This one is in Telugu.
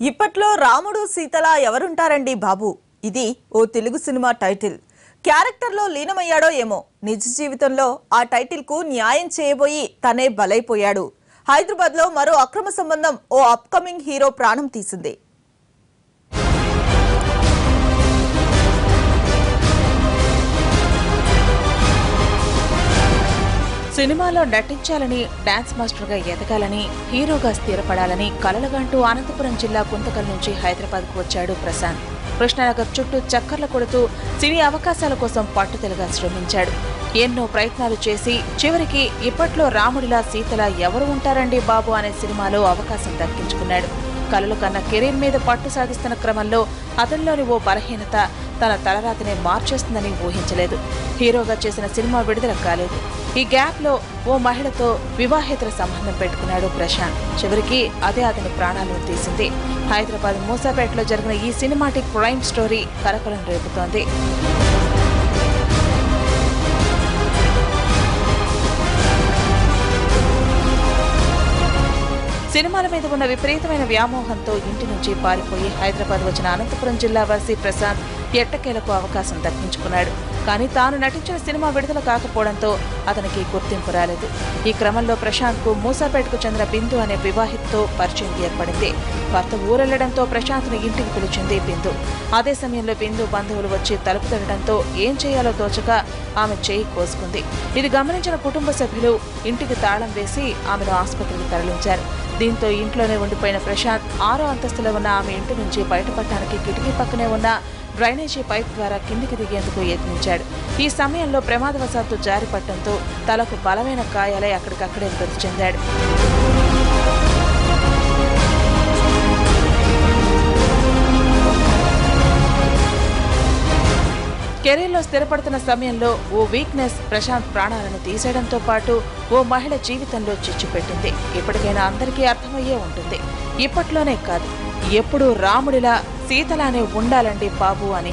ఇప్పట్లో రాముడు సీతల ఎవరుంటారండి బాబు? ఇది ఓ తెలుగు సినిమా టైటిల్. క్యారెక్టర్లో లీనమయ్యాడో ఏమో, నిజ జీవితంలో ఆ టైటిల్ కు న్యాయం చేయబోయి తనే బలైపోయాడు. హైదరాబాద్లో మరో అక్రమ సంబంధం ఓ అప్కమింగ్ హీరో ప్రాణం తీసింది. సినిమాలో నటించాలని, డాన్స్ మాస్టర్గా ఎదగాలని, హీరోగా స్థిరపడాలని కలలుగంటూ అనంతపురం జిల్లా గుంతకల్ నుంచి హైదరాబాద్కు వచ్చాడు ప్రశాంత్. కృష్ణానగర్ చుట్టూ చక్కర్లు కొడుతూ సినీ అవకాశాల కోసం పట్టుదలగా శ్రమించాడు. ఎన్నో ప్రయత్నాలు చేసి చివరికి ఇప్పట్లో రాముడిలా సీతలా ఎవరు ఉంటారండి బాబు అనే సినిమాలో అవకాశం దక్కించుకున్నాడు. కలలు కన్న కెరీర్ మీద పట్టు సాధిస్తున్న క్రమంలో అతనిలోని ఓ బలహీనత తన తలరాతనే మార్చేస్తుందని ఊహించలేదు. హీరోగా చేసిన సినిమా విడుదల కాలేదు. ఈ గ్యాప్ లో ఓ మహిళతో వివాహేతర సంబంధం పెట్టుకున్నాడు ప్రశాంత్. చివరికి అదే అతని ప్రాణాలను తీసింది. హైదరాబాద్ మూసాపేటలో జరిగిన ఈ సినిమాటిక్ క్రైమ్ స్టోరీ కలకలం రేపుతోంది. సినిమాల మీద ఉన్న విపరీతమైన వ్యామోహంతో ఇంటి నుంచి పారిపోయి హైదరాబాద్ వచ్చిన అనంతపురం జిల్లా వాసి ప్రశాంత్ ఎట్టకేలకు అవకాశం దక్కించుకున్నాడు. కానీ తాను నటించిన సినిమా విడుదల కాకపోవడంతో అతనికి గుర్తింపు రాలేదు. ఈ క్రమంలో ప్రశాంత్ కు మూసాపేటకు చెందిన బిందు అనే వివాహితతో పరిచయం ఏర్పడింది. భర్త ఊరెళ్లడంతో ప్రశాంత్ను ఇంటికి పిలిచింది బిందు. అదే సమయంలో బిందు బంధువులు వచ్చి తలుపు తట్టడంతో ఏం చేయాలో తోచక ఆమె చేయి కోసుకుంది. ఇది గమనించిన కుటుంబ సభ్యులు ఇంటికి తాళం వేసి ఆమెను ఆసుపత్రికి తరలించారు. దీంతో ఇంట్లోనే ఉండిపోయిన ప్రశాంత్ 6వ అంతస్తులో ఉన్న ఆమె ఇంటి నుంచి బయటపడటానికి కిటికీ పక్కనే ఉన్న డ్రైనేజీ పైప్ ద్వారా కిందికి దిగేందుకు యత్నించాడు. ఈ సమయంలో ప్రమాదవశాత్తు జారిపడటంతో తలకు బలమైన గాయాలై అక్కడికక్కడే మృతి చెందాడు. కెరీర్లో స్థిరపడుతున్న సమయంలో ఓ వీక్నెస్ ప్రశాంత్ ప్రాణాలను తీసేయడంతో పాటు ఓ మహిళ జీవితంలో చిచ్చు పెట్టింది. ఇప్పటికైనా అందరికీ అర్థమయ్యే ఉంటుంది, ఇప్పట్లోనే కాదు ఎప్పుడూ రాముడిలా సీతలానే ఉండాలండి బాబు అని.